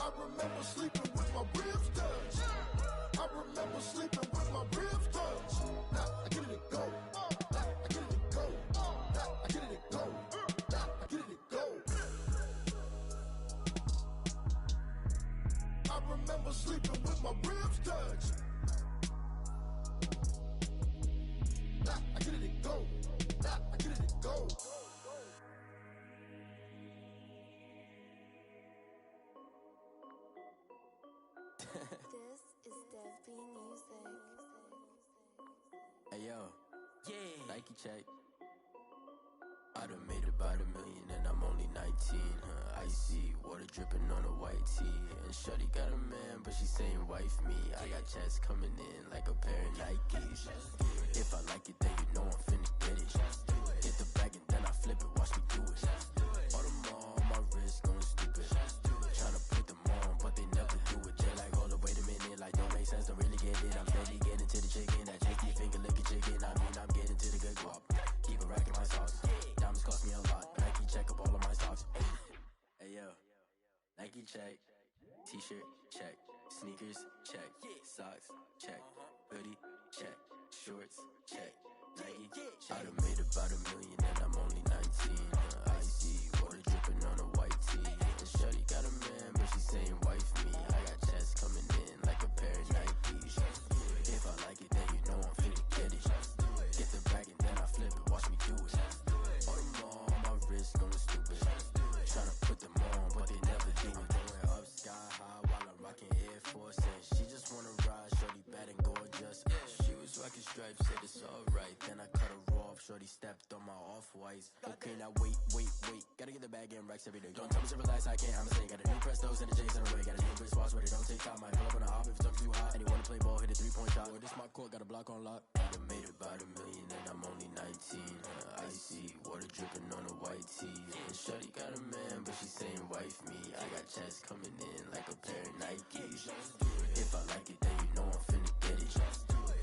I remember sleeping with my ribs touched. I remember sleeping with my ribs touched. Now I get it go. Now I get it go. Now I get it go. Now I get it go. I remember sleeping with my ribs touched. Now I get it go. Now I get it go. This is Dev B Music. Hey yo, yeah, Nike check. I done made about $1 million and I'm only 19. Icy water dripping on a white tee. And shorty got a man, but she saying wife me. I got checks coming in like a pair of Nikes. If I like it, then you know I'm finna get it. Hit the bag and then I flip it, watch me do it. All them on my wrist going stupid. Tryna put them on, but they never do it. They like, hold up, wait a minute, like don't make sense, don't really get it. I'm steady getting to the chicken, that chicky finger licking chicken. I mean, I'm getting to the good guap. Keep a rack in my socks. Diamonds cost me a lot. Nike check up all of my stocks. Hey yo, Nike check. T-shirt check. Sneakers check. Socks check. Hoodie check. Shorts check. Nike I done made about $1 million and I'm only 19. Icy water dripping on a white tee. And shorty got a man, but she saying wife me. I got checks coming in like a pair of Nikes. If I like it, then you know I'm finna get it. Get the bag and then I flip it, watch me do it. All them on my wrist going stupid. Tryna put them on, but they never do it. Going up sky high while I'm rocking Air Force. And she just wanna ride, shorty bad and gorgeous. She was rocking stripes, said it's alright. Then I cut her off, shorty stepped on my off-whites. Okay, now wait. Gotta get the bag and racks every day. Don't tell me to relax, I can't, I'ma say. Got a new Prestos and a J's in a way. Got a new Chris Foss, but it don't take time. Might pull up on a hop if it's too hot. And you wanna play ball, hit a 3-point shot. Or this my court, got a block on lock. I done made about $1 million and I'm only 19. Icy water dripping on a white tee. And shorty got a man, but she saying wife me. I got checks coming in like a pair of Nikes. If I like it, then you know I'm finna get it.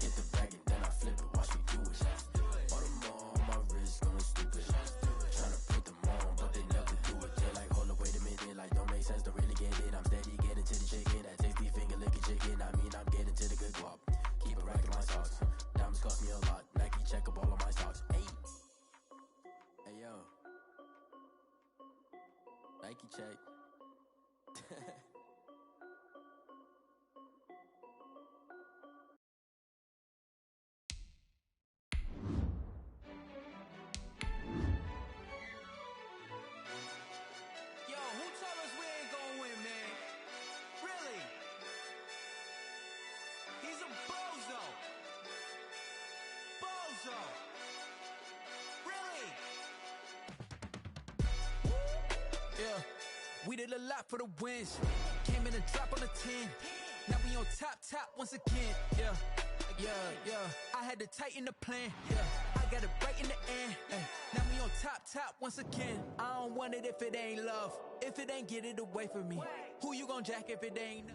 Hit the bag and then I flip it, watch me do it. All them on my wrist going stupid. Tryna put them on, but they never do it. They like, hold up, wait a minute, like don't make sense, don't really get it. I'm steady getting to the chicken, that tasty finger licking chicken. I mean, I'm getting to the good guap. Keep a rack in my socks. Diamonds cost me a lot. Nike check up all of my stocks. Hey yo, Nike check. Yo, who told us we ain't gonna win, man? Really? He's a bozo. Bozo. Really? Yeah, we did a lot for the wins. Came in and dropped on the 10. Now we on top once again. Yeah. I had to tighten the plan. Yeah, I got it right in the end. Now we on top once again. I don't want it if it ain't love. If it ain't, get it away from me. Who you gon' jack if it ain't?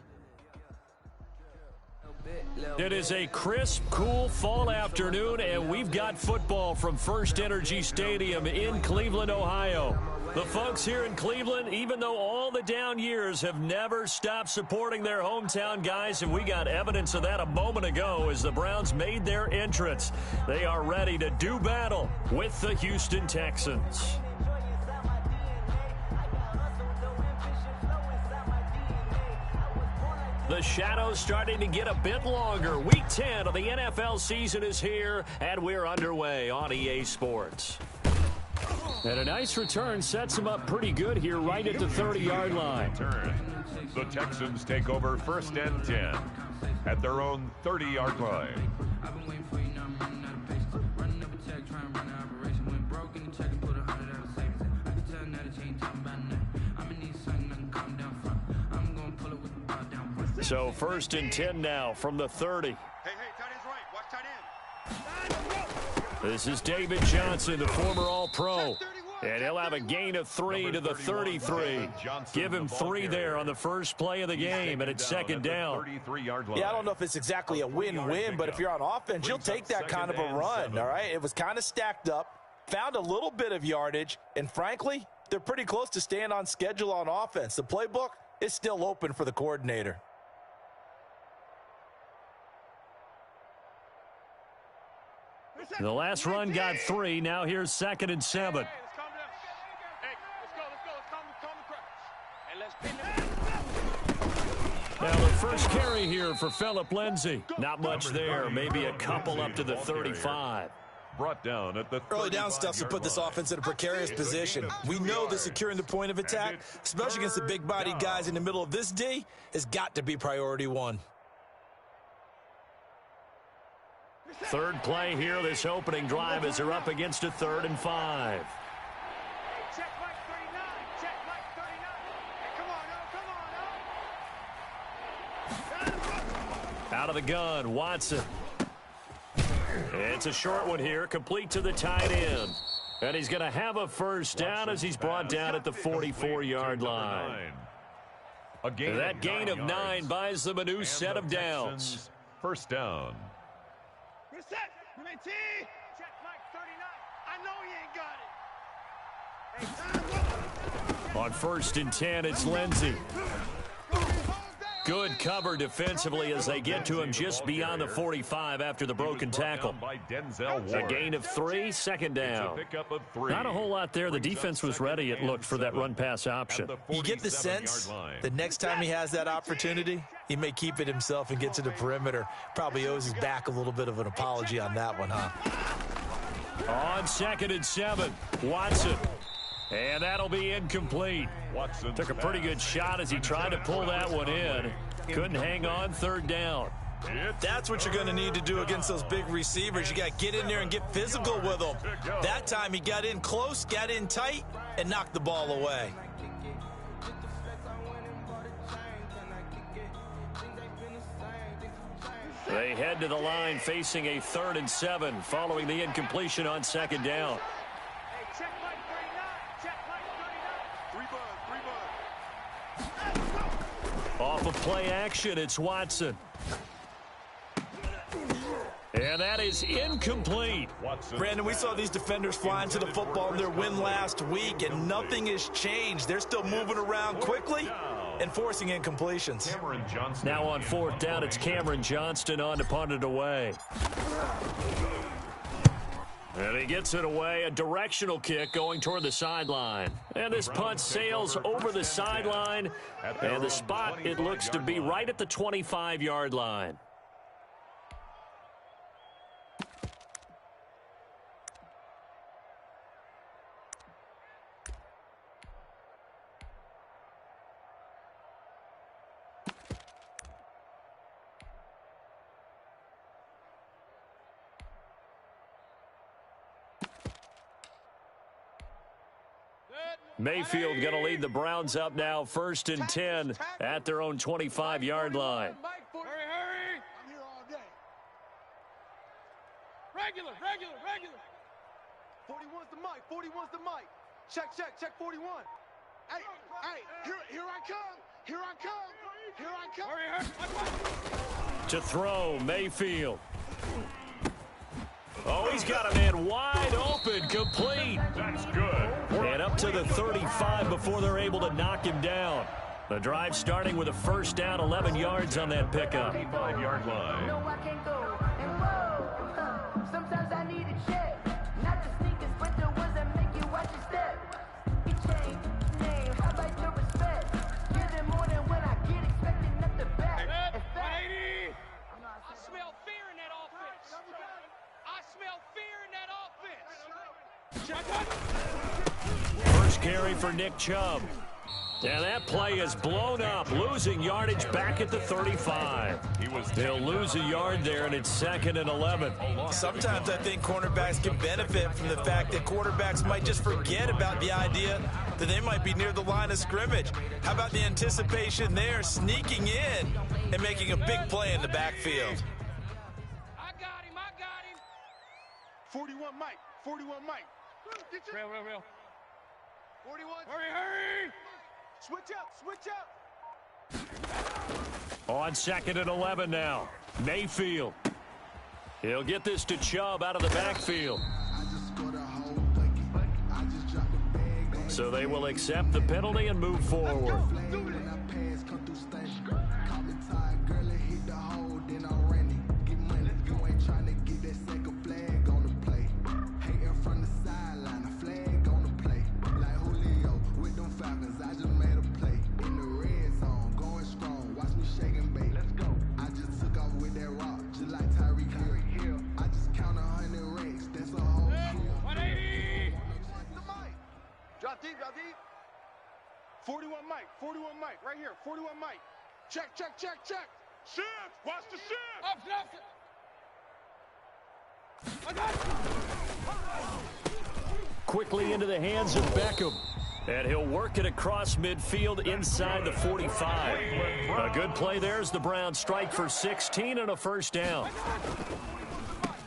It is a crisp, cool fall afternoon, and we've got football from First Energy Stadium in Cleveland, Ohio. The folks here in Cleveland, even though all the down years, have never stopped supporting their hometown guys, and we got evidence of that a moment ago as the Browns made their entrance. They are ready to do battle with the Houston Texans. The shadows starting to get a bit longer. Week 10 of the NFL season is here, and we're underway on EA Sports. And a nice return sets them up pretty good here right at the 30-yard line. The Texans take over 1st and 10 at their own 30-yard line. So 1st and 10 now from the 30. Hey, tight end's right. Watch tight end. This is David Johnson, the former All-Pro. And he'll have a gain of 3 to the 33. Give him 3 there on the first play of the game, and it's 2nd down. Yeah, I don't know if it's exactly a win-win, but if you're on offense, you'll take that kind of a run, all right? It was kind of stacked up, found a little bit of yardage, and frankly, they're pretty close to staying on schedule on offense. The playbook, is still open for the coordinator. The last run got 3. Now here's 2nd and 7. Now the first carry here for Phillip Lindsay. Not much there. Maybe a couple up to the 35. Brought down at the Early down stuff to put this offense in a precarious position. We know that securing the point of attack, especially against the big-bodied guys in the middle of this D, has got to be priority 1. Third play here, this opening drive, as they're up against a 3rd and 5. Check Mike 39. Check Mike 39. Hey, come on, Out of the gun, Watson. It's a short one here, complete to the tight end. And he's going to have a first down as he's brought down at the 44-yard line. That gain of 9 buys them a new set of downs. First down. Reset. Check Mike 39. I know he ain't got it. On 1st and 10, it's Lindsay. Good cover defensively as they get to him just beyond the 45 after the broken tackle. A gain of 3, 2nd down. Not a whole lot there. The defense was ready, it looked, for that run-pass option. You get the sense that next time he has that opportunity, he may keep it himself and get to the perimeter. Probably owes his back a little bit of an apology on that one, huh? On 2nd and 7, Watson. And that'll be incomplete. Watson took a pretty good shot as he tried to pull that one in. Couldn't hang on, 3rd down. That's what you're going to need to do against those big receivers. You got to get in there and get physical with them. That time he got in close, got in tight, and knocked the ball away. They head to the line facing a 3rd and 7 following the incompletion on 2nd down. Check Mike 39. Check Mike 39. 3 bud. Off of play action, it's Watson. And that is incomplete. Brandon, we saw these defenders flying to the football in their win last week, and nothing has changed. They're still moving around quickly and forcing incompletions. Now on 4th down, it's Cameron Johnston on to punt it away. And he gets it away, a directional kick going toward the sideline. And this punt sails over the sideline, and the spot, it looks to be right at the 25-yard line. Mayfield going to lead the Browns up now, 1st and 10 at their own 25-yard line. Hurry. I'm here all day. Regular. 41's the mic. 41's the mic. Check 41. Hey, here I come. Hurry. To throw, Mayfield. Oh, he's got a man wide open, complete. That's good. And up to the 35 before they're able to knock him down. The drive starting with a first down, 11 yards on that pickup. 5-yard line. No, I can't go. And whoa, sometimes I need a check. Not the sneakers, but the ones that make you watch your step. You change name, how about your respect? Give them more than when I get expecting at the back. In fact, I smell fear in that offense. First carry for Nick Chubb. And that play is blown up, losing yardage back at the 35. They'll lose a yard there, and it's 2nd and 11. Sometimes I think cornerbacks can benefit from the fact that quarterbacks might just forget about the idea that they might be near the line of scrimmage. How about the anticipation there, sneaking in and making a big play in the backfield? I got him. 41 Mike. Real. 41. Hurry. Switch up. On 2nd and 11 now. Mayfield. He'll get this to Chubb out of the backfield. So they will accept the penalty and move forward. 41 Mike, 41 Mike, right here, 41 Mike. Check. Shift, watch the shift. Quickly into the hands of Beckham. And he'll work it across midfield inside the 45. A good play there as the Browns strike for 16 and a first down.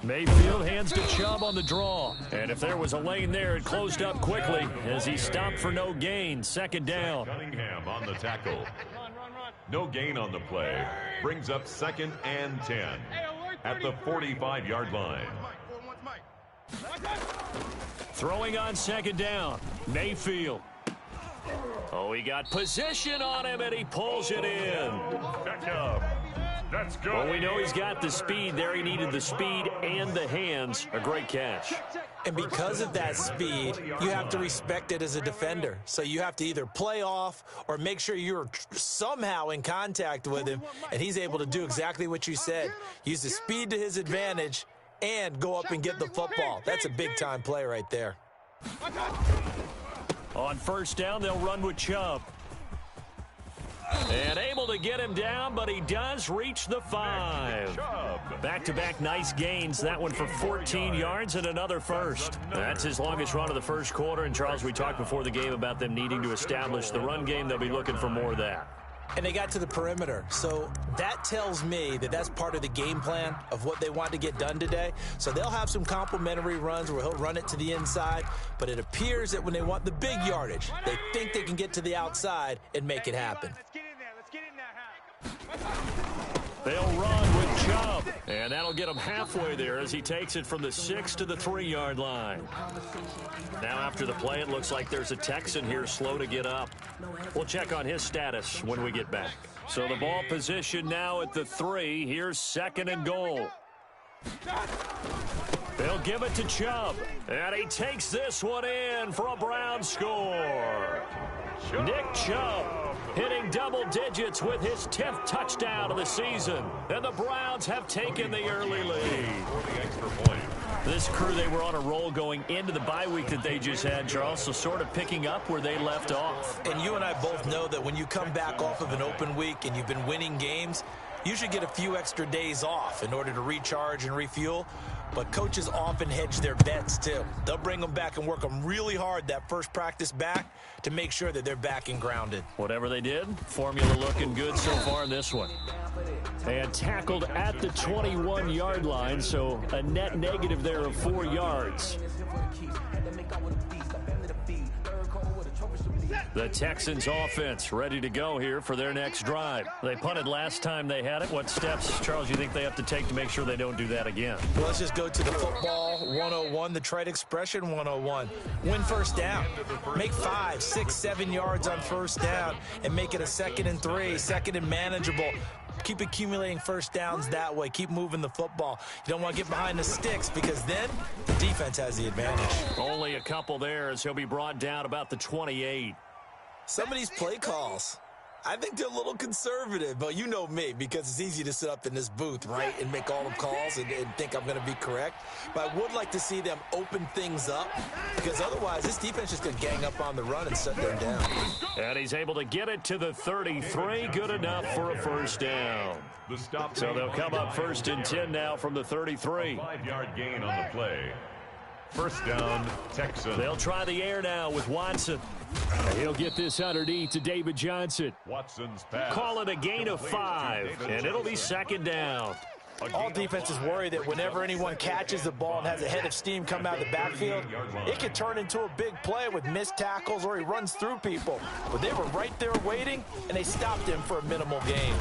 Mayfield hands to Chubb on the draw. And if there was a lane there, it closed up quickly as he stopped for no gain. Second down. Cunningham on the tackle. No gain on the play. Brings up 2nd and 10 at the 45-yard line. Throwing on second down. Mayfield. Oh, he got position on him, and he pulls it in. Beckham. That's good. Well, we know he's got the speed there. He needed the speed and the hands. A great catch. And because of that speed, you have to respect it as a defender. So you have to either play off or make sure you're somehow in contact with him, and he's able to do exactly what you said. Use the speed to his advantage and go up and get the football. That's a big-time play right there. On first down, they'll run with Chubb. And able to get him down, but he does reach the 5. Back-to-back nice gains. That one for 14 yards and another first. That's his longest run of the first quarter. And, Charles, we talked before the game about them needing to establish the run game. They'll be looking for more of that. And they got to the perimeter. So that tells me that that's part of the game plan of what they want to get done today. So they'll have some complementary runs where he'll run it to the inside. But it appears that when they want the big yardage, they think they can get to the outside and make it happen. They'll run with Chubb. And that'll get him halfway there as he takes it from the 6 to the 3-yard line. Now after the play, it looks like there's a Texan here slow to get up. We'll check on his status when we get back. So the ball position now at the 3. Here's 2nd and goal. They'll give it to Chubb. And he takes this one in for a Brown score. Nick Chubb hitting double digits with his 10th touchdown of the season. And the Browns have taken the early lead. This crew, they were on a roll going into the bye week that they just had, Charles, so sort of picking up where they left off. And you and I both know that when you come back off of an open week and you've been winning games, you should get a few extra days off in order to recharge and refuel. But coaches often hedge their bets, too. They'll bring them back and work them really hard that first practice back to make sure that they're back and grounded. Whatever they did, formula looking good so far in this one. And tackled at the 21-yard line, so a net negative there of 4 yards. The Texans offense ready to go here for their next drive. They punted last time they had it. What steps, Charles, you think they have to take to make sure they don't do that again? Well, let's just go to the football 101, the trite expression 101. Win first down. Make 5, 6, 7 yards on first down and make it a 2nd and 3, 2nd and manageable. Keep accumulating first downs that way. Keep moving the football. You don't want to get behind the sticks because then the defense has the advantage. Only a couple there as he'll be brought down about the 28. Some of these play calls, I think they're a little conservative, but you know me because it's easy to sit up in this booth, right, and make all the calls and think I'm going to be correct. But I would like to see them open things up because otherwise this defense is going to gang up on the run and shut them down. And he's able to get it to the 33. Good enough for a first down. So they'll come up 1st and 10 now from the 33. 5-yard gain on the play. First down, Texans. They'll try the air now with Watson. He'll get this underneath to David Johnson. Watson's pass. Call it a gain of 5, and it'll be 2nd down. All defenses worry that whenever anyone catches the ball and has a head of steam come out of the backfield, it could turn into a big play with missed tackles or he runs through people. But they were right there waiting, and they stopped him for a minimal gain.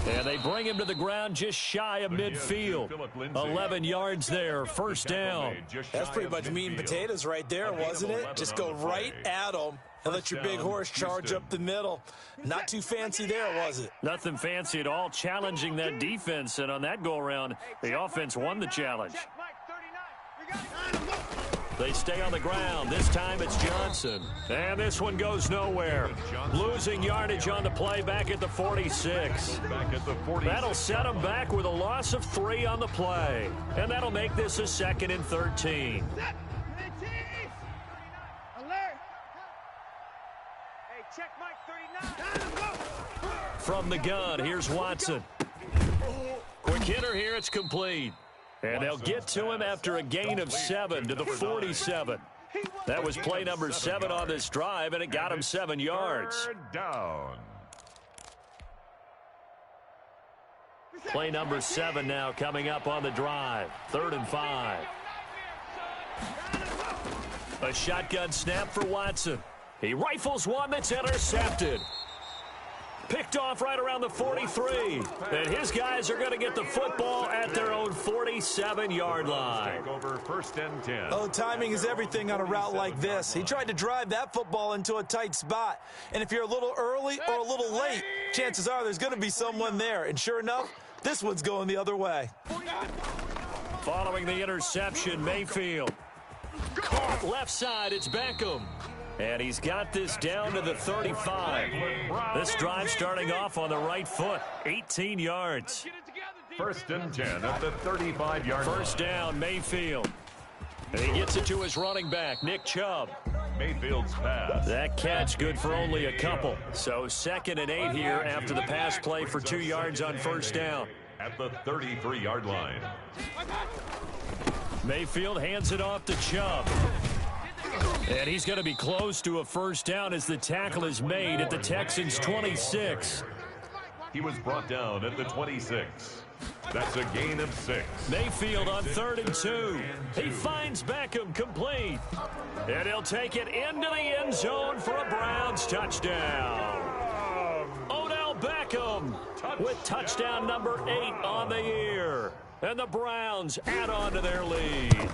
And they bring him to the ground just shy of midfield. 11 yards there, first down. That's pretty much meat and potatoes right there, wasn't it? Just go right at them and let your big horse charge up the middle. Not too fancy there, was it? Nothing fancy at all, challenging that defense. And on that go-around, the offense won the challenge. They stay on the ground. This time it's Johnson. And this one goes nowhere. Losing yardage on the play back at the 46. That'll set them back with a loss of 3 on the play. And that'll make this a 2nd and 13. Hey, check from the gun. Here's Watson. Quick hitter here. It's complete. And they'll get to him after a gain of 7 to the 47. That was play number 7 on this drive, and it got him 7 yards. Third down. Play number 7 now coming up on the drive. 3rd and 5. A shotgun snap for Watson. He rifles one that's intercepted. Picked off right around the 43. And his guys are going to get the football at their own 47-yard line. Over 1st and 10. Oh, timing is everything on a route like this. He tried to drive that football into a tight spot. And if you're a little early or a little late, chances are there's going to be someone there. And sure enough, this one's going the other way. Following the interception, Mayfield. Caught left side, it's Beckham. And he's got this down to the 35. This drive starting off on the right foot. 18 yards. 1st and 10 at the 35-yard line. First down, Mayfield. And he gets it to his running back, Nick Chubb. Mayfield's pass. That catch good for only a couple. So 2nd and 8 here after the pass play for 2 yards on first down. At the 33-yard line. Mayfield hands it off to Chubb. And he's going to be close to a first down as the tackle is made at the Texans' 26. He was brought down at the 26. That's a gain of 6. Mayfield on 3rd and 2. He finds Beckham complete. And he'll take it into the end zone for a Browns touchdown. Odell Beckham with touchdown number 8 on the year. And the Browns add on to their lead.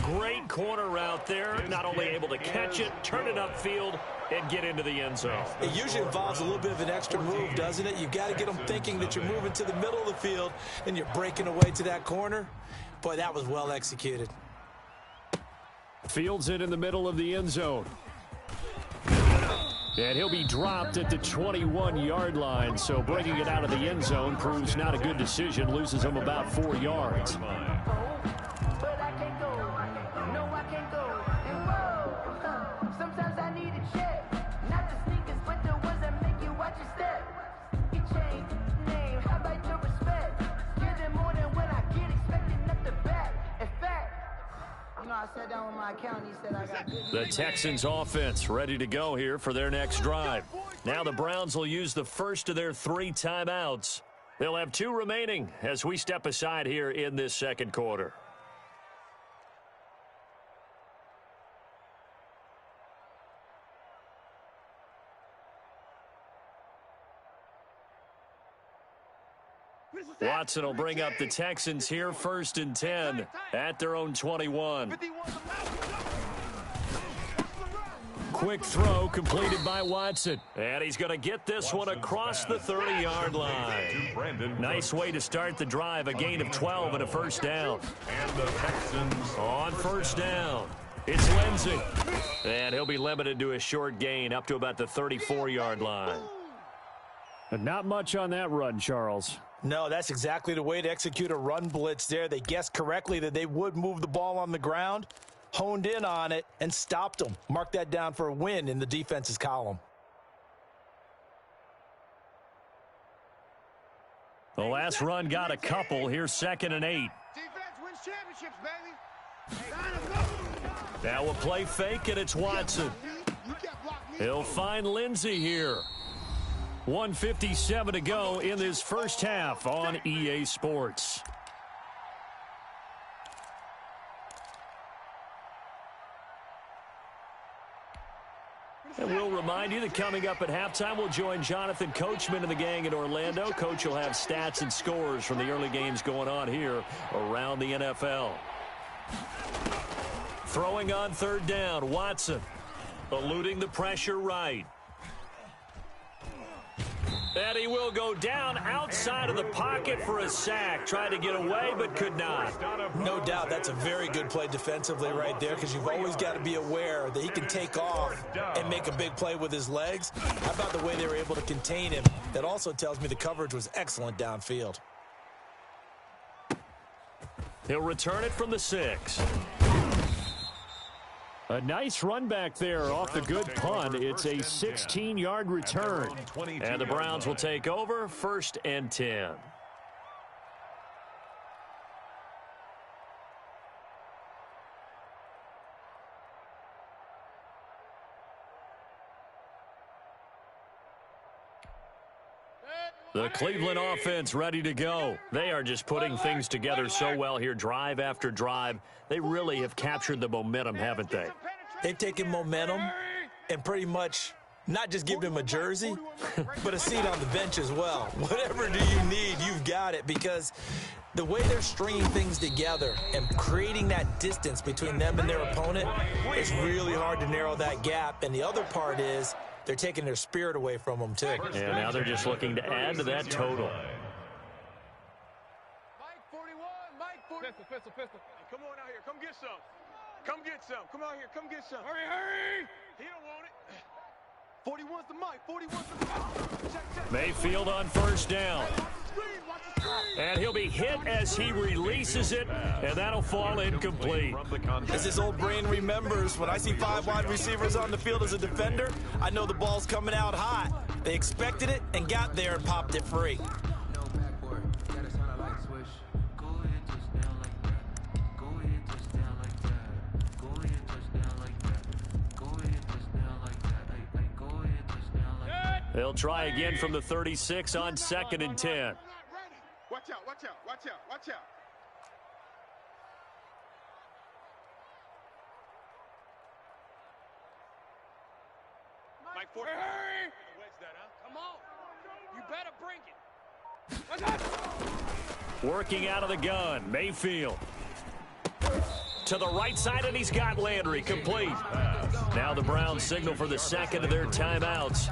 Great corner route there. Not only able to catch it, turn it upfield, and get into the end zone. It usually involves a little bit of an extra move, doesn't it? You've got to get them thinking that you're moving to the middle of the field and you're breaking away to that corner. Boy, that was well executed. Fields it in the middle of the end zone. And he'll be dropped at the 21-yard line, so bringing it out of the end zone proves not a good decision. Loses him about 4 yards. But I can't go. No, I can't go. And whoa, sometimes I need a check. Not the sneakers, but the ones that make you watch your step. You change name, how about your respect? Give them more than when I get expected up the back. In fact, you know, I sat down with my accountant, he said I got good. The Texans offense ready to go here for their next drive. Now the Browns will use the first of their 3 timeouts. They'll have 2 remaining as we step aside here in this second quarter. Watson will bring up the Texans here 1st and 10 at their own 21. Quick throw completed by Watson. And he's going to get this one across the 30-yard line. Nice way to start the drive. A gain of 12 and a first down. And the Texans on first down. It's Lindsey. And he'll be limited to a short gain up to about the 34-yard line. And not much on that run, Charles. No, that's exactly the way to execute a run blitz there. They guessed correctly that they would move the ball on the ground, honed in on it, and stopped them. Mark that down for a win in the defense's column. The last run got a couple. Here's 2nd and 8. Defense wins championships, baby. Now a play fake, and it's Watson. He'll find Lindsey here. 1:57 to go in this first half on EA Sports. And we'll remind you that coming up at halftime, we'll join Jonathan Coachman and the gang in Orlando. Coach will have stats and scores from the early games going on here around the NFL. Throwing on 3rd down, Watson eluding the pressure right. And he will go down outside of the pocket for a sack. Tried to get away, but could not. No doubt that's a very good play defensively right there, because you've always got to be aware that he can take off and make a big play with his legs. How about the way they were able to contain him? That also tells me the coverage was excellent downfield. He'll return it from the 6. A nice run back there off the good punt. It's a 16-yard return. And the Browns will take over 1st and 10. The Cleveland offense ready to go. They are just putting things together so well here, drive after drive. They really have captured the momentum, haven't they? They've taken momentum and pretty much not just given him a jersey, but a seat on the bench as well. Whatever do you need, you've got it, because the way they're stringing things together and creating that distance between them and their opponent, it's really hard to narrow that gap. And the other part is they're taking their spirit away from them, too. And now they're just looking to add to that total. Mike 41, Mike 41. Pistol. Hey, come on out here. Come get some. Come get some. Come out here. Come get some. Hurry. He don't want it. 41's the Mike. 41's the Mike. Check. Mayfield on 1st down. And he'll be hit as he releases it, and that'll fall incomplete. As his old brain remembers, when I see 5 wide receivers on the field as a defender, I know the ball's coming out hot. They expected it and got there and popped it free. They'll try again from the 36 on 2nd and 10. Watch out. Mike 40. Wedge that, huh? Come on. You better bring it. Working out of the gun, Mayfield. To the right side, and he's got Landry complete. Now the Browns signal for the second of their timeouts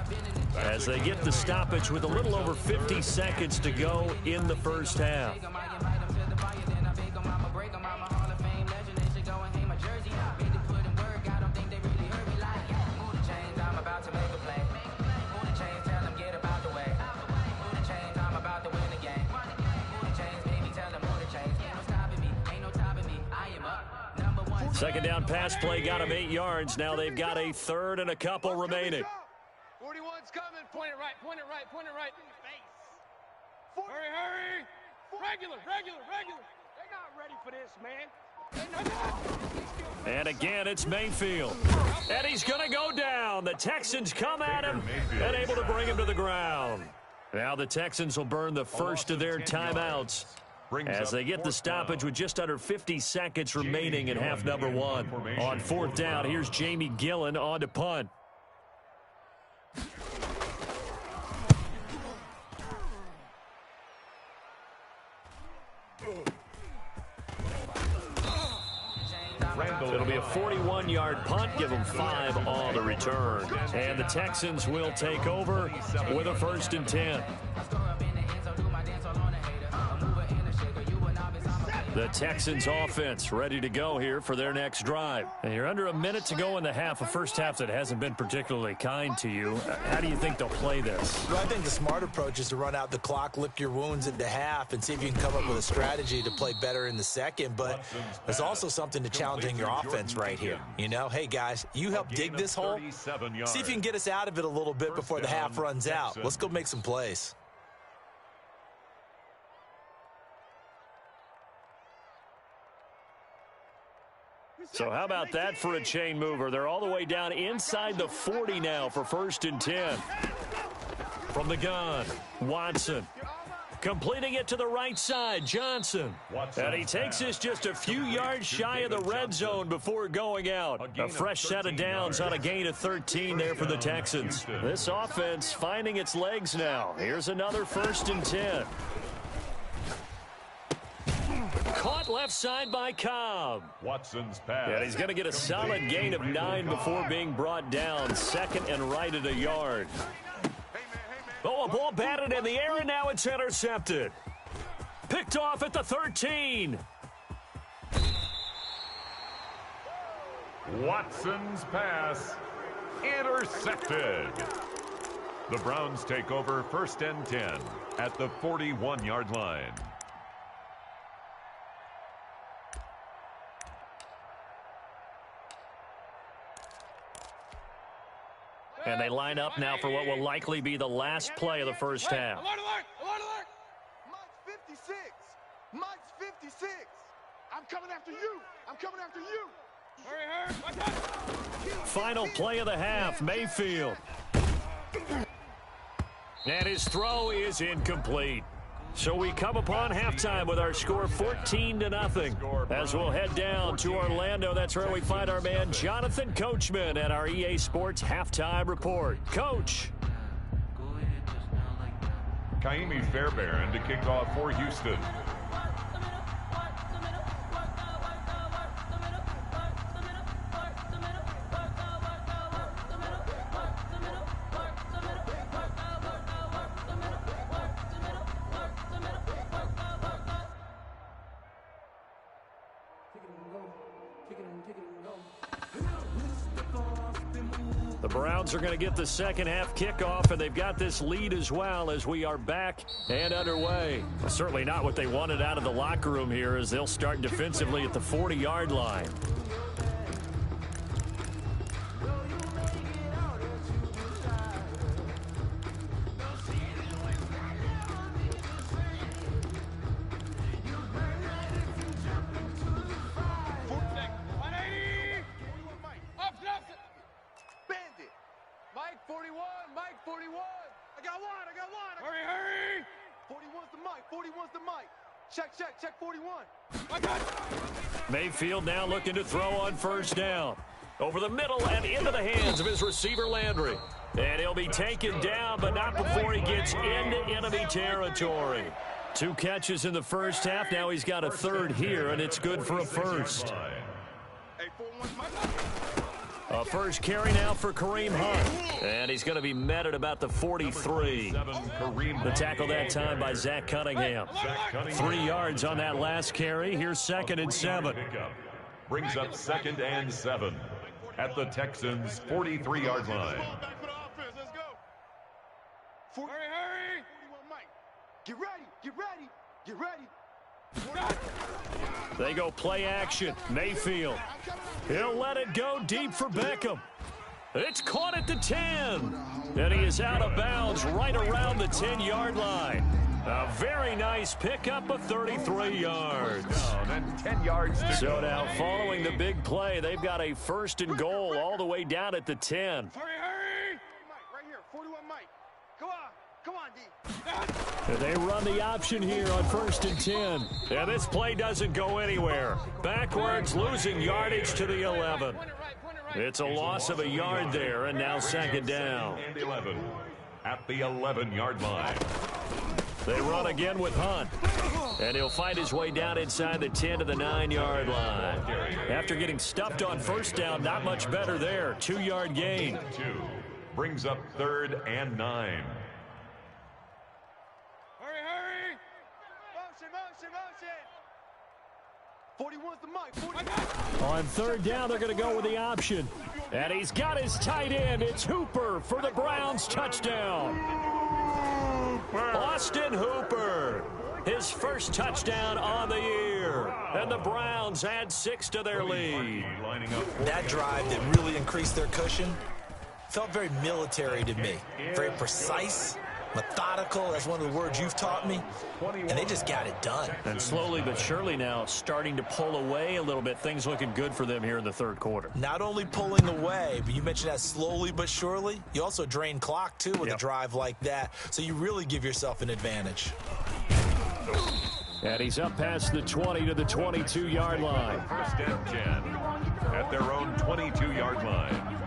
as they get the stoppage with a little over 50 seconds to go in the first half. Second down pass play got him 8 yards. Now they've got a 3rd and a couple remaining. 41's coming. Point it right. In the face. Hurry. Regular. They're not ready for this, man. And again, it's Mayfield. And he's going to go down. The Texans come at him and able to bring him to the ground. Now the Texans will burn the first of their timeouts as they get the stoppage with just under 50 seconds remaining in half number 1. On 4th down, here's Jamie Gillen on to punt. It'll be a 41-yard punt, give them 5 on the return. And the Texans will take over with a 1st and 10. The Texans offense ready to go here for their next drive. And you're under a minute to go in the half, a first half that hasn't been particularly kind to you. How do you think they'll play this? Well, I think the smart approach is to run out the clock, lick your wounds into half, and see if you can come up with a strategy to play better in the second. But there's also something to challenging your offense right here. You know, hey, guys, you help dig this hole. See if you can get us out of it a little bit before the half runs out. Let's go make some plays. So how about that for a chain mover? They're all the way down inside the 40 now for 1st and 10. From the gun, Watson. Completing it to the right side, Johnson. And he takes this just a few yards shy of the red zone before going out. A fresh set of downs on a gain of 13 there for the Texans. This offense finding its legs now. Here's another 1st and 10. Caught left side by Cobb. Watson's pass. And he's going to get a solid gain of 9 before being brought down. 2nd and right at a yard. Oh, a ball batted in the air, and now it's intercepted. Picked off at the 13. Watson's pass intercepted. The Browns take over 1st and 10 at the 41-yard line. And they line up now for what will likely be the last play of the first half. Alert, alert, alert, alert. Mike's 56. Mike's 56. I'm coming after you. I'm coming after you. Hurry, hurry. Watch out. Final play of the half, Mayfield. And his throw is incomplete. So we come upon halftime with our score 14-0. As we'll head down to Orlando, that's where we find our man Jonathan Coachman at our EA Sports Halftime Report. Coach. Kaimi Fairbairn to kick off for Houston. The Browns are going to get the second half kickoff, and they've got this lead as well as we are back and underway. Well, certainly not what they wanted out of the locker room here, as they'll start defensively at the 40-yard line. Mike 41, Mike 41. I got one. Hurry, hurry. 41's the Mike, 41's the Mike. Check 41. I got it. Mayfield now looking to throw on first down. Over the middle and into the hands of his receiver Landry. And he'll be taken down, but not before he gets into enemy territory. 2 catches in the first half. Now he's got a third here, and it's good for a first. A first carry now for Kareem Hunt. And he's going to be met at about the 43. The tackle that time by Zach Cunningham. 3 yards on that last carry. Here's 2nd and 7. Brings up 2nd and 7 at the Texans' 43-yard line. Hurry. Get ready. They go play action. Mayfield. He'll let it go deep for Beckham. It's caught at the 10. And he is out of bounds right around the 10-yard line. A very nice pickup of 33 yards. And 10 yards to go. So now following the big play, they've got a 1st and goal all the way down at the 10. Hurry. Mike, right here. 41 Mike. Come on, D. They run the option here on 1st and 10. And this play doesn't go anywhere. Backwards, losing yardage to the 11. It's a loss of a yard there, and now 2nd down. And 11 at the 11-yard line. They run again with Hunt. And he'll find his way down inside the 10 to the 9-yard line. After getting stuffed on first down, not much better there. 2-yard gain. 2 brings up 3rd and 9. Hurry. Motion. 41's the Mike. On 3rd down, they're going to go with the option. And he's got his tight end. It's Hooper for the Browns touchdown. Austin Hooper. His first touchdown on the year. And the Browns add 6 to their lead. That drive that really increased their cushion felt very military to me. Very precise, methodical. That's one of the words you've taught me. And they just got it done. And slowly but surely now starting to pull away a little bit. Things looking good for them here in the 3rd quarter. Not only pulling away, but you mentioned that slowly but surely. You also drain clock, too, with a drive like that. So you really give yourself an advantage. And he's up past the 20 to the 22-yard line. 1st and 10 at their own 22-yard line.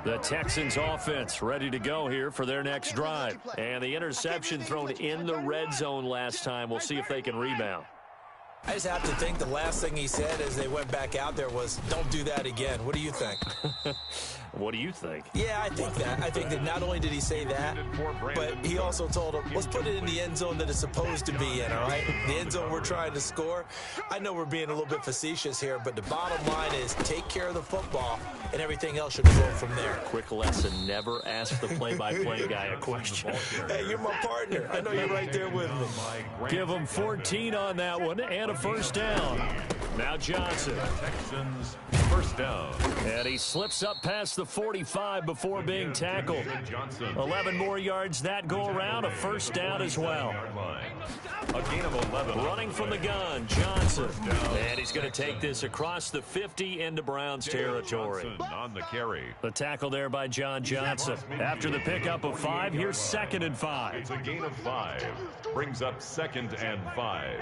The Texans offense ready to go here for their next drive. And the interception thrown in the red zone last time. We'll see if they can rebound. I just have to think the last thing he said as they went back out there was, don't do that again. What do you think? What do you think? Yeah, I think that. I think that not only did he say that, but he also told him, let's put it in the end zone that it's supposed to be in, all right? The end zone we're trying to score. I know we're being a little bit facetious here, but the bottom line is take care of the football, and everything else should go from there. Quick lesson, never ask the play-by-play guy a question. Hey, you're my partner. I know you're right there with me. Give him 14 on that one and a 1st down. Now Johnson. Texans first down. And he slips up past the 45 before being tackled. 11 more yards that go around, a first down as well. A gain of 11. Running from the gun, Johnson. And he's going to take this across the 50 into Browns territory. On the carry. The tackle there by John Johnson. After the pickup of 5, here's 2nd and 5. It's a gain of 5. Brings up 2nd and 5.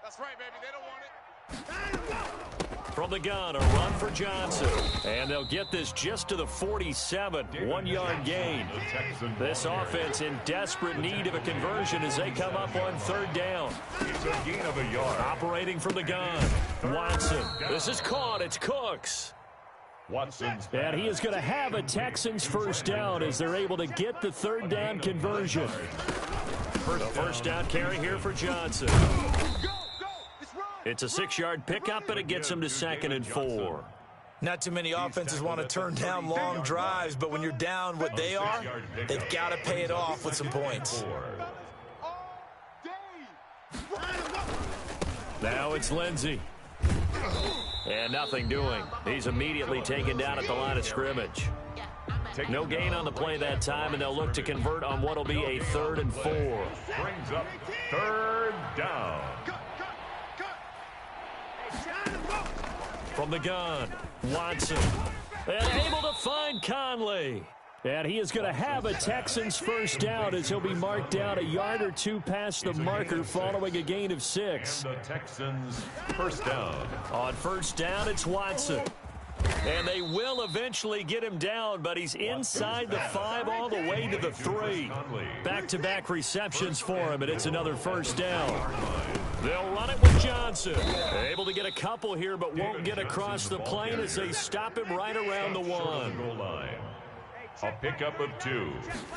That's right, baby. They don't want it. From the gun, a run for Johnson. And they'll get this just to the 47. 1-yard gain. This offense in desperate need of a conversion as they come up on 3rd down. It's a gain of a yard. Operating from the gun, Watson. This is caught. It's Cooks. Watson's And he is going to have a Texans first down as they're able to get the 3rd down conversion. The first down carry here for Johnson. It's a 6-yard pickup, and it gets him to 2nd and 4. Not too many offenses want to turn down long drives, but when you're down what they are, they've got to pay it off with some points. Now it's Lindsey. And nothing doing. He's immediately taken down at the line of scrimmage. No gain on the play that time, and they'll look to convert on what will be a 3rd and 4. Brings up 3rd down. From the gun, Watson. And able to find Conley. And he is going to have a Texans first down as he'll be marked down a yard or 2 past the marker following a gain of 6. And the Texans first down. On first down, it's Watson. And they will eventually get him down, but he's inside the 5 all the way to the 3. Back-to-back receptions for him, and it's another first down. They'll run it with Johnson. Able to get a couple here, but won't get across the plane as they stop him right around the 1. A pickup of 2.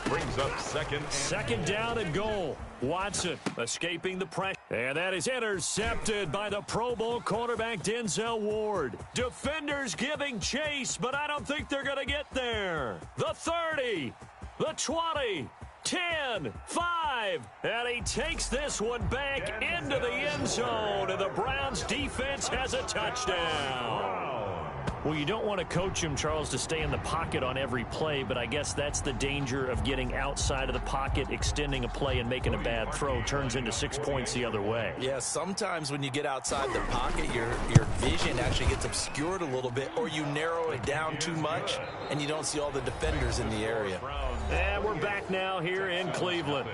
Brings up 2nd down and goal. Watson escaping the pressure. And that is intercepted by the Pro Bowl cornerback Denzel Ward. Defenders giving chase, but I don't think they're going to get there. The 30, the 20, 10, 5, and he takes this one back into the end zone, and the Browns defense has a touchdown. Well, you don't want to coach him, Charles, to stay in the pocket on every play, but I guess that's the danger of getting outside of the pocket, extending a play, and making a bad throw. Turns into 6 points the other way. Yeah, sometimes when you get outside the pocket, your vision actually gets obscured a little bit, or you narrow it down too much, and you don't see all the defenders in the area. And we're back now here in Cleveland,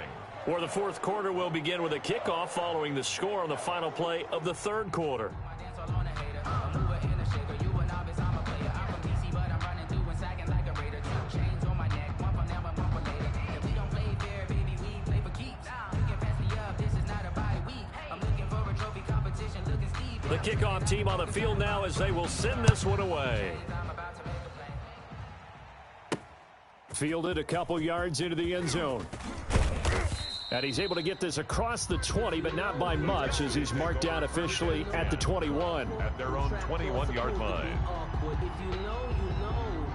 where the 4th quarter will begin with a kickoff following the score on the final play of the 3rd quarter. The kickoff team on the field now as they will send this one away. Fielded a couple yards into the end zone. And he's able to get this across the 20, but not by much as he's marked down officially at the 21. At their own 21-yard line. If you know, you know.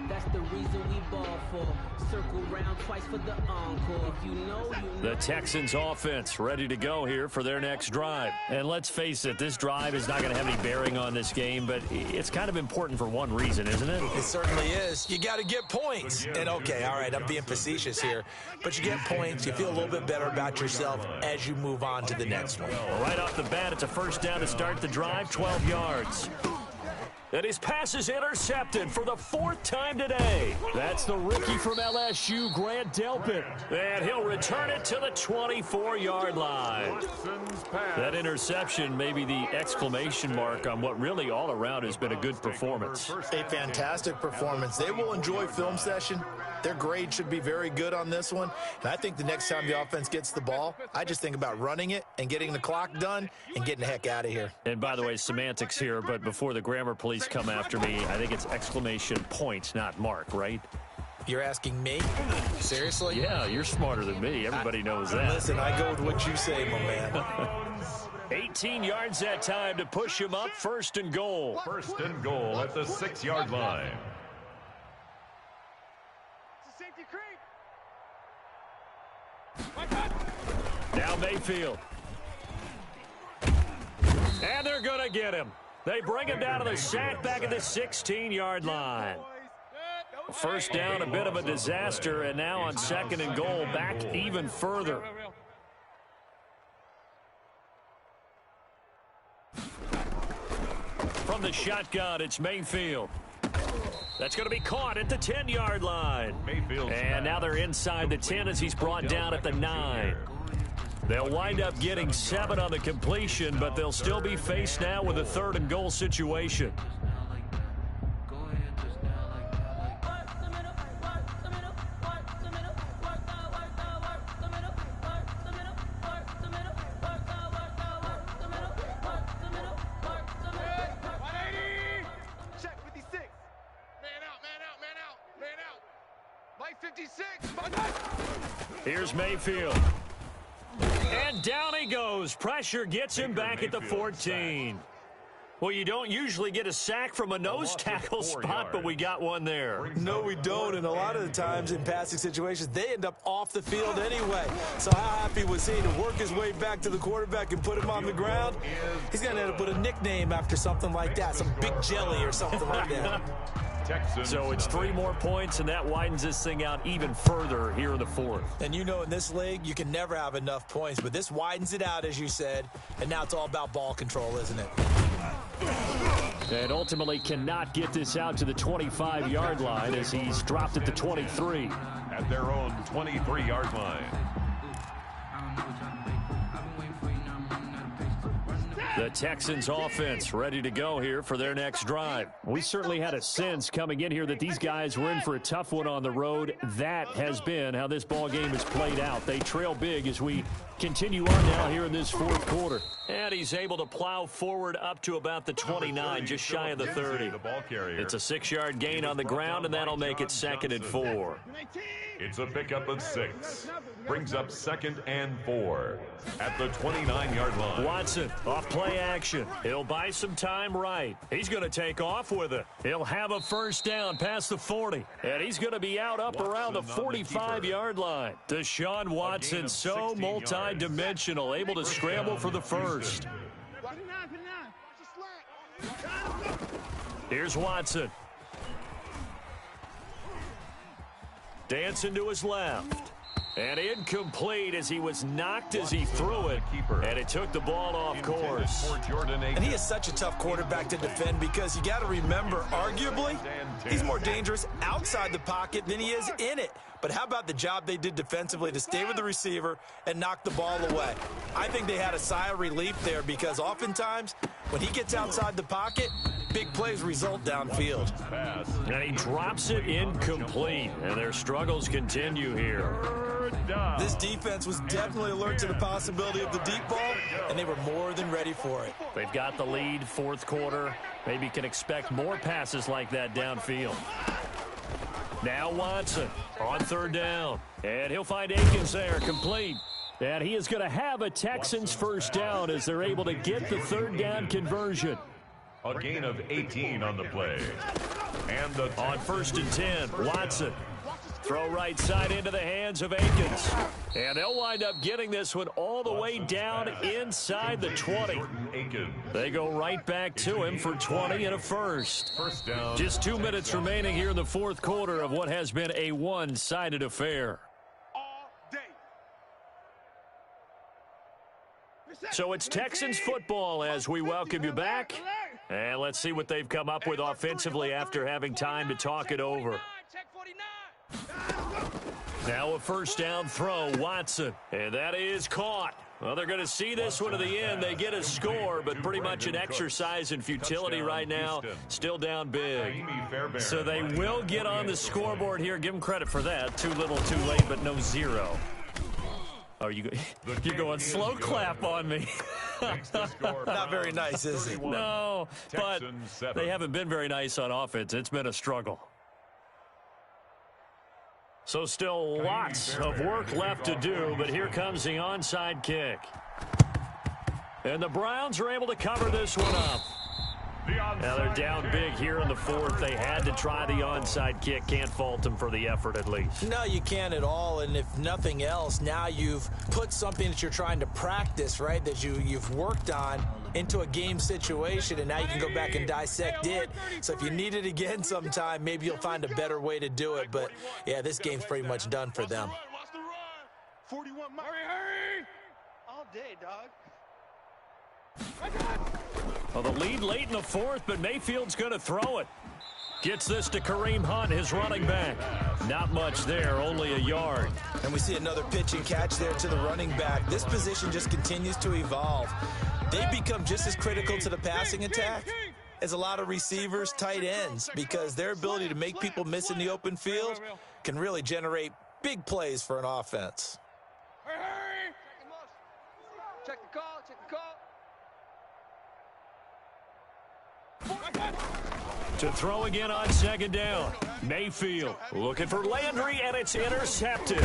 That's the reason we ball for. Circle round twice for the encore. If you know, you know. The Texans offense ready to go here for their next drive. And let's face it, this drive is not going to have any bearing on this game, but it's kind of important for one reason, isn't it? It certainly is. You got to get points. And okay, all right, I'm being facetious here, but you get points, you feel a little bit better about yourself as you move on to the next one. Right off the bat, it's a first down to start the drive, 12 yards. And his pass is intercepted for the 4th time today. That's the rookie from LSU, Grant Delpit. And he'll return it to the 24-yard line. That interception may be the exclamation mark on what really all around has been a good performance. A fantastic performance. They will enjoy film session. Their grade should be very good on this one. And I think the next time the offense gets the ball, I just think about running it and getting the clock done and getting the heck out of here. And by the way, semantics here, but before the grammar police come after me, I think it's exclamation point, not mark, right? You're asking me? Seriously? Yeah, you're smarter than me. Everybody knows that. Listen, I go with what you say, my man. 18 yards that time to push him up, 1st and goal. 1st and goal at the 6-yard line. Now Mayfield. And they're going to get him. They bring him down to the sack back at the 16-yard line. First down, a bit of a disaster, and now on 2nd and goal, back even further. From the shotgun, it's Mayfield. That's going to be caught at the 10-yard line. And now they're inside the 10 as he's brought down at the 9. They'll wind up getting 7 on the completion, but they'll still be faced now with a 3rd and goal situation. Here's Mayfield. And down he goes. Pressure gets him back at the 14. Well, you don't usually get a sack from a nose tackle spot, but we got one there. No, we don't, and a lot of the times in passing situations, they end up off the field anyway. So how happy was he to work his way back to the quarterback and put him on the ground? He's going to end up with a nickname after something like that, some Big Jelly or something like that. So it's 3 more points, and that widens this thing out even further here in the 4th. And you know in this league, you can never have enough points, but this widens it out, as you said, and now it's all about ball control, isn't it? And ultimately cannot get this out to the 25-yard line as he's dropped at the 23. At their own 23-yard line. The Texans offense ready to go here for their next drive. We certainly had a sense coming in here that these guys were in for a tough one on the road. That has been how this ball game has played out. They trail big as we continue on now here in this 4th quarter. And he's able to plow forward up to about the 29, just shy of the 30. It's a 6-yard gain on the ground, and that'll make it 2nd and 4. It's a pickup of 6. Brings up 2nd and 4 at the 29-yard line. Watson off play action. He'll buy some time right. He's going to take off with it. He'll have a first down past the 40. And he's going to be out up around the 45-yard line. Deshaun Watson, so multi-dimensional, able to scramble for the first. Here's Watson. Dancing to his left. And incomplete as he was knocked as he threw it. And it took the ball off course. And he is such a tough quarterback to defend because you got to remember, arguably, he's more dangerous outside the pocket than he is in it. But how about the job they did defensively to stay with the receiver and knock the ball away? I think they had a sigh of relief there because oftentimes when he gets outside the pocket, big plays result downfield. And he drops it incomplete. And their struggles continue here. This defense was definitely alert to the possibility of the deep ball, and they were more than ready for it. They've got the lead, 4th quarter. Maybe can expect more passes like that downfield. Now Watson on 3rd down. And he'll find Akins there, complete. And he is going to have a Texans first down as they're able to get the 3rd down conversion. A gain of 18 on the play. And on 1st and 10, Watson. Throw right side into the hands of Akins. And they'll wind up getting this one all the way down inside the 20. They go right back to him for 20 and a first. Just 2 minutes remaining here in the 4th quarter of what has been a one-sided affair. So it's Texans football as we welcome you back. And let's see what they've come up with offensively after having time to talk it over. Now a first down throw, Watson. And that is caught. Well, they're going to see this one to the end. They get a score, but pretty much an exercise in futility right now. Still down big. So they will get on the scoreboard here. Give them credit for that. Too little, too late, but no 0. Oh, you're going slow clap on me. Not very nice, is it? No, but they haven't been very nice on offense. It's been a struggle. So still lots of work left to do, but here comes the onside kick. And the Browns are able to cover this one up. The Now they're down big here in the fourth. They had to try the onside kick. Can't fault them for the effort at least. No, you can't at all. And if nothing else, now you've put something that you're trying to practice, right, that you've worked on into a game situation, and now you can go back and dissect it. So if you need it again sometime, maybe you'll find a better way to do it. But, yeah, this game's pretty much done for them. 41, hurry! All day, dog. Well, the lead late in the fourth, but Mayfield's going to throw it. Gets this to Kareem Hunt, his running back. Not much there, only a yard. And we see another pitch and catch there to the running back. This position just continues to evolve. They become just as critical to the passing attack as a lot of receivers, tight ends, because their ability to make people miss in the open field can really generate big plays for an offense. Hurry! Check the call, check the call. To throw again on second down. Mayfield looking for Landry, and it's intercepted.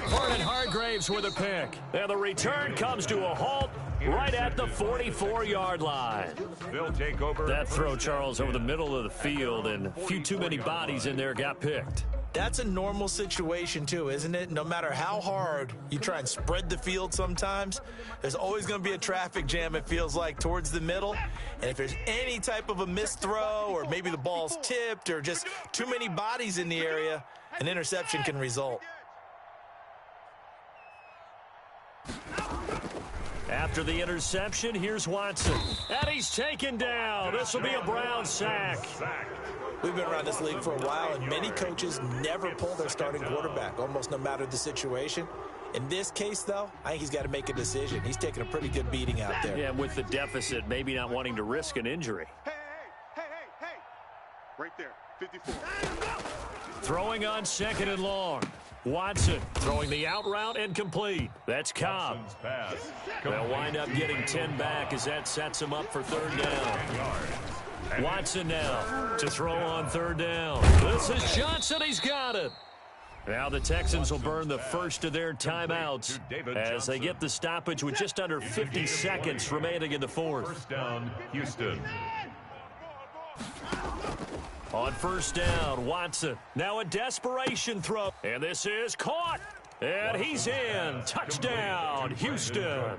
Vernon Hargraves with a pick. And the return comes to a halt right at the 44-yard line. They'll take over. That throw, Charles, over the middle of the field, and a few too many bodies in there got picked. That's a normal situation, too, isn't it? No matter how hard you try and spread the field sometimes, there's always going to be a traffic jam, it feels like, towards the middle. And if there's any type of a missed throw, or maybe the ball's tipped, or just too many bodies in the area, an interception can result. After the interception, here's Watson. And he's taken down. This will be a Brown sack. We've been around this league for a while, and many coaches never pull their starting quarterback, almost no matter the situation. In this case, though, I think he's got to make a decision. He's taking a pretty good beating out there. Yeah, with the deficit, maybe not wanting to risk an injury. Hey. Right there, 54. Throwing on second and long. Watson throwing the out route and complete. That's Cobb. They'll wind up getting 10 back as that sets them up for third down. Watson now to throw on third down. This is Johnson. He's got it. Now the Texans will burn the first of their timeouts as they get the stoppage with just under 50 seconds remaining in the fourth. First down, Houston. On first down, Watson. Now a desperation throw. And this is caught. And he's in. Touchdown, Houston.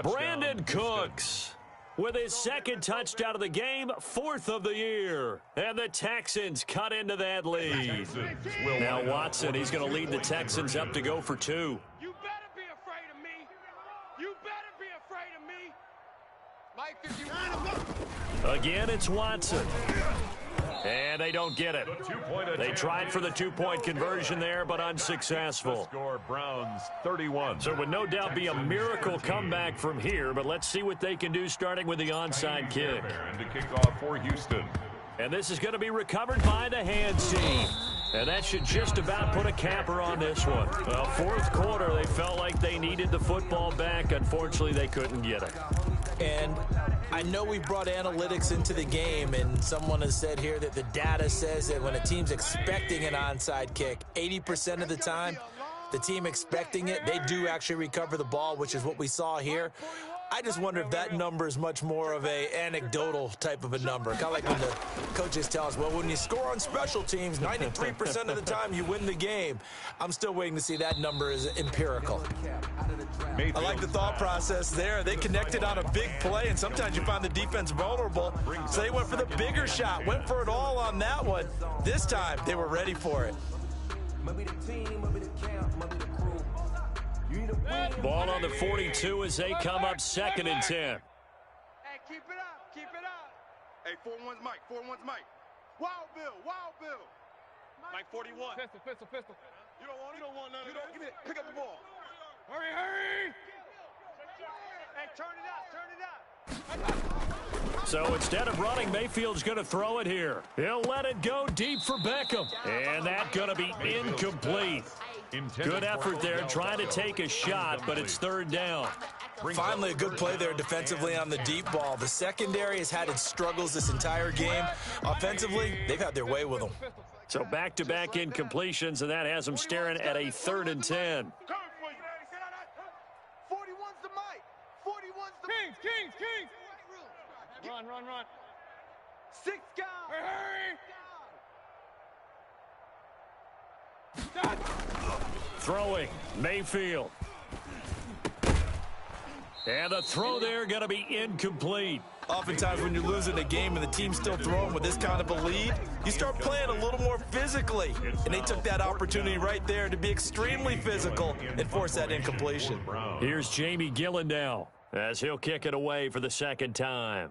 Brandon Cooks with his second touchdown of the game, fourth of the year. And the Texans cut into that lead. Now Watson, he's going to lead the Texans up to go for two. You better be afraid of me. You better be afraid of me. Mike, 51. Again, it's Watson. And they don't get it. They tried for the two-point conversion there, but unsuccessful. Score Browns 31. So it would no doubt be a miracle comeback from here, but let's see what they can do starting with the onside kick. And to kick off for Houston. And this is going to be recovered by the hands team. And that should just about put a capper on this one. Well, fourth quarter, they felt like they needed the football back. Unfortunately, they couldn't get it. And I know we brought analytics into the game, and someone has said here that the data says that when a team's expecting an onside kick, 80% of the time, the team expecting it, they do actually recover the ball, which is what we saw here. I just wonder if that number is much more of a anecdotal type of a number. Kind of like when the coaches tell us, well, when you score on special teams, 93% of the time you win the game. I'm still waiting to see that number is empirical. I like the thought process there. They connected on a big play, and sometimes you find the defense vulnerable. So they went for the bigger shot, went for it all on that one. This time, they were ready for it. Ball on the 42 as they come up second and 10. Hey, keep it up, keep it up. Hey, 4-1's Mike, 4-1's Mike. Wild Bill. Mike 41. Pistol. You don't want it? You don't want none of it. Give me it. Pick up the ball. Hurry. Hey, turn it up. So instead of running, Mayfield's going to throw it here. He'll let it go deep for Beckham. And that's going to be incomplete. Good effort there, trying to take a shot, but it's third down. Finally, a good play there defensively on the deep ball. The secondary has had its struggles this entire game. Offensively, they've had their way with them. So back-to-back incompletions, and that has them staring at a 3rd and 10. 41's the Mike. 41's the Kings. Run. 6 guys. Hurry! Throwing, Mayfield. And the throw there going to be incomplete. Oftentimes when you're losing a game and the team's still throwing with this kind of a lead, you start playing a little more physically. And they took that opportunity right there to be extremely physical and force that incompletion. Here's Jamie Gillen now as he'll kick it away for the second time.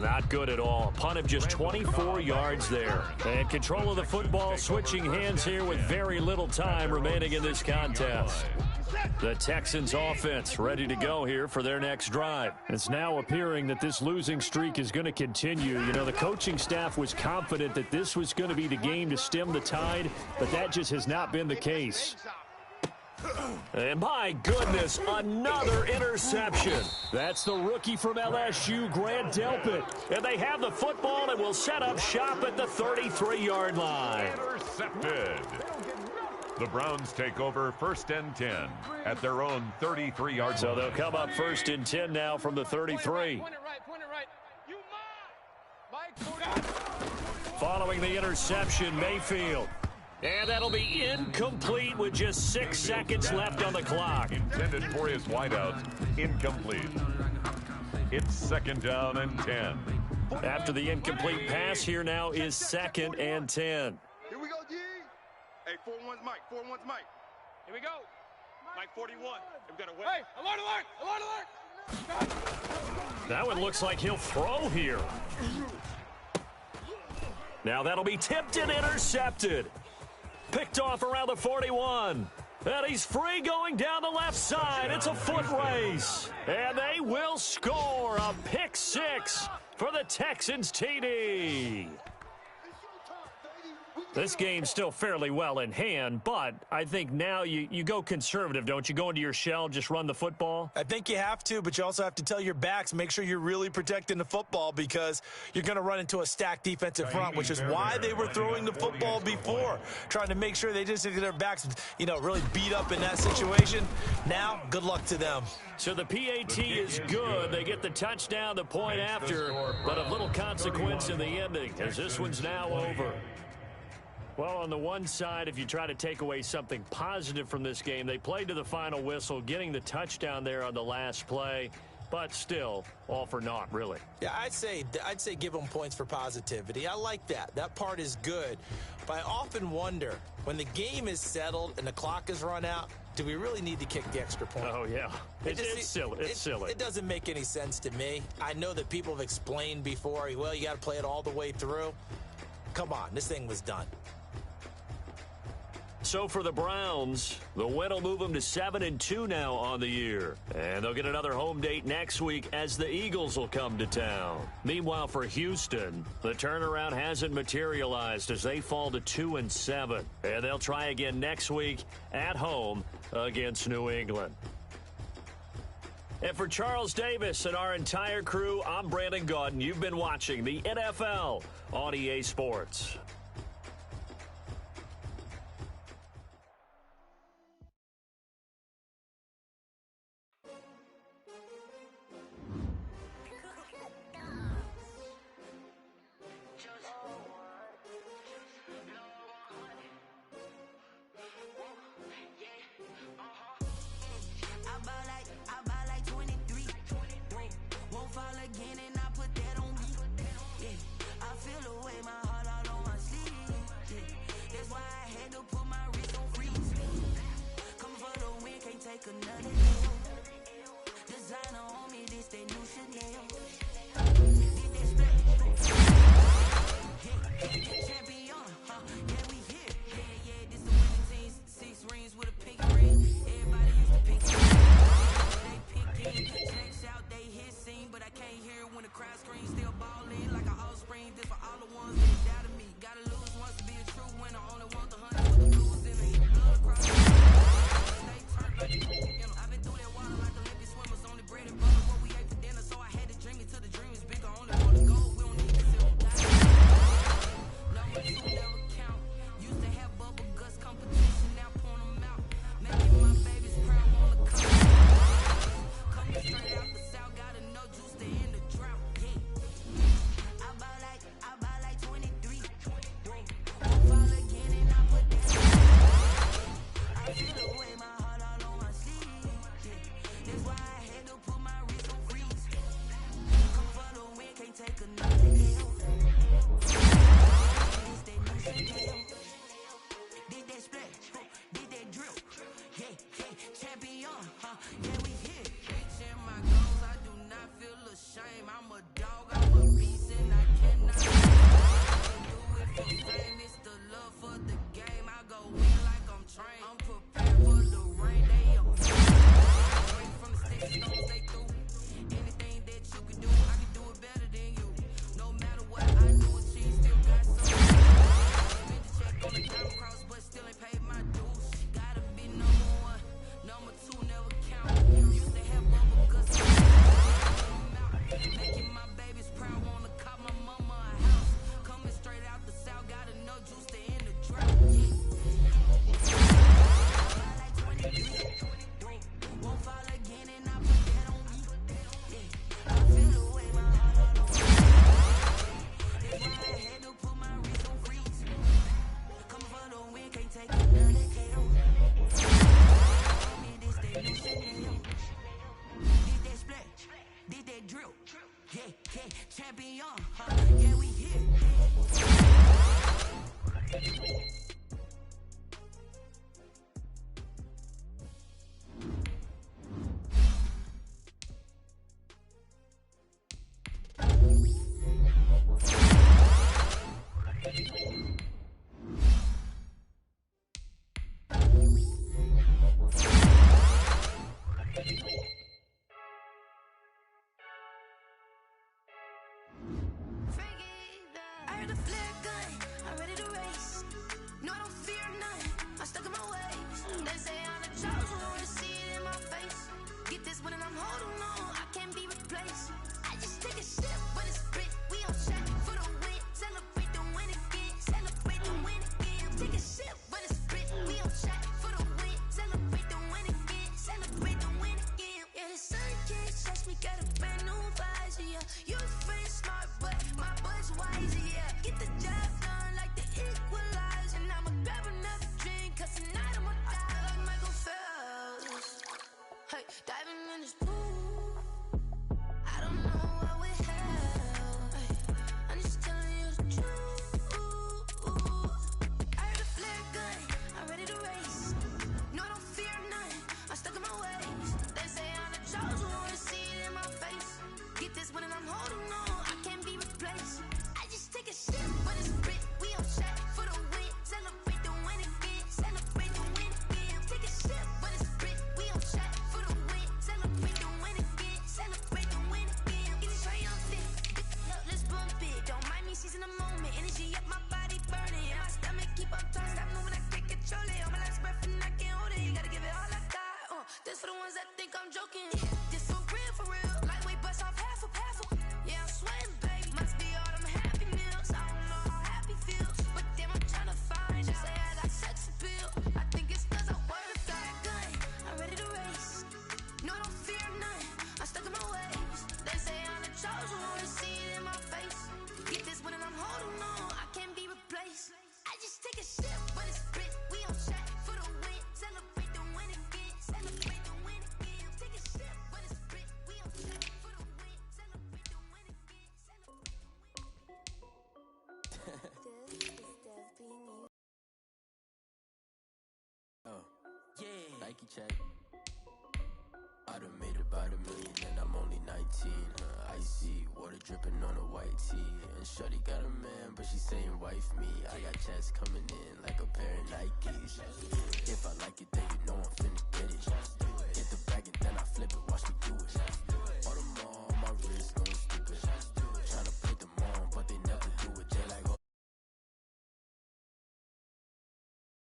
Not good at all. A punt of just 24 yards there. And control of the football, switching hands here with very little time remaining in this contest. The Texans offense ready to go here for their next drive. It's now appearing that this losing streak is going to continue. You know, the coaching staff was confident that this was going to be the game to stem the tide, but that just has not been the case. And my goodness, another interception. That's the rookie from LSU, Grant Delpit. And they have the football and will set up shop at the 33-yard line. Intercepted. The Browns take over 1st and 10 at their own 33-yard line. So they'll come up 1st and 10 now from the 33. Point it right. You mine. Following the interception, Mayfield. And that'll be incomplete with just 6 seconds left on the clock. Intended for his wideout. Incomplete. It's 2nd down and 10. After the incomplete pass, here now is 2nd and 10. Here we go, G. Hey, 4-1's Mike. 4-1's Mike. Here we go. Mike 41. We've got to wait. Hey, alert. That one looks like he'll throw here. Now that'll be tipped and intercepted. Picked off around the 41. And he's free going down the left side. It's a foot race. And they will score a pick 6 for the Texans TD. This game's still fairly well in hand, but I think now you go conservative, don't you? Go into your shell, just run the football? I think you have to, but you also have to tell your backs, make sure you're really protecting the football because you're going to run into a stacked defensive front, which is why they were throwing the football before, trying to make sure they just get their backs, really beat up in that situation. Now, good luck to them. So the PAT is good. They get the touchdown, the point after, but of little consequence in the ending as this one's now over. Well, on the one side, if you try to take away something positive from this game, they played to the final whistle, getting the touchdown there on the last play, but still, all for naught, really. Yeah, I'd say give them points for positivity. I like that. That part is good. But I often wonder, when the game is settled and the clock is run out, do we really need to kick the extra point? Oh, yeah. It's silly. It's silly. It doesn't make any sense to me. I know that people have explained before, well, you got to play it all the way through. Come on, this thing was done. So for the Browns, the win will move them to 7-2 now on the year. And they'll get another home date next week as the Eagles will come to town. Meanwhile, for Houston, the turnaround hasn't materialized as they fall to 2-7. And they'll try again next week at home against New England. And for Charles Davis and our entire crew, I'm Brandon Gaudin. You've been watching the NFL on EA Sports. I've been through that Yeah, we here. Reaching my goals, I do not feel ashamed. I'm a dog, I'm a beast, and I cannot do it for fame. It's the love for the game. I go in like I'm trained. I'm prepared for the rain. They break from the sticks and stones they threw. Anything that you can do, I can do it better than you. No matter what I do, achieve, still got something. Spent the check on the diamond cross, but still ain't paid my dues. Gotta be number one, number two never count. Used to have bubble guts, making my babies proud. Wanna call my mama a house. Coming straight out the south, got enough juice to end the drought. Like 23, won't fall again, and I put that on me. I feel the way my heart all on. That's why I had to put my wrist on freeze. Come for the win, can't take it, none of KO. This that new Chanel. Did that splash, did that drill. Yeah, champion, yeah, we here. I heard the flare gun, I'm ready to race. No, I don't fear none, I'm stuck in my ways. They say I'm the chosen one, to see it in my face. Get this one and I'm holding on, I can't be replaced. I just take a sip, but it's split, we on track for the win. Celebrate the win again, celebrate the win again. Take a sip, but it's split, we on track for the win. Celebrate the win again, celebrate the win again. Yeah, the sun can't touch me, got a brand new visor, yeah. You're friend smart, but my bud's wiser, yeah. Get the job done like the equalizer. And I'ma grab another drink, cause tonight I'ma die like Michael Phelps. Hey, diving in this pool, I don't know what we have. Hey, I'm just telling you the truth. I heard a flare gun, I'm ready to race. No, I don't fear none, I'm stuck in my ways. They say I'm the chosen one, to see it in my face. Get this one and I'm holding on, I can't be replaced. I just take a sip, but it's split, we on track for the win. Celebrate the win again, celebrate the win again. Take a sip, but it's split, we on track for the win. Celebrate the win again, celebrate the win again. Get it triumphant, let's bump it. Don't mind me seizing the moment, energy up my body burning. And my stomach keep on turning, stop moving, I can't control it. On my last breath and I can't hold it, you gotta give it all I got. This for the ones that think I'm joking. This for real, lightweight bust off half a. Yeah, I'm sweating, baby, must be all them happy meals. I don't know how happy feels, but damn, I'm trying to find you. Say I got sex appeal, I think it's cause I work got a gun, I'm ready to race. No, I don't fear none, I'm stuck in my ways. They say I'm the chosen one, to see it in my face. Get this one and I'm holding on, I can't be replaced. I just take a sip, but it's split, we on track for the win. Celebrate the win again, celebrate the win again. Take a sip, but it's split, we on track for the win. Celebrate the win again, celebrate the win. This is Dev B News. Oh, yeah. Nike check. I done made about $1 million and I'm only 19. Icy water dripping on a white tee. And shorty got a man, but she saying wife me. I got checks coming in like a pair of Nikes.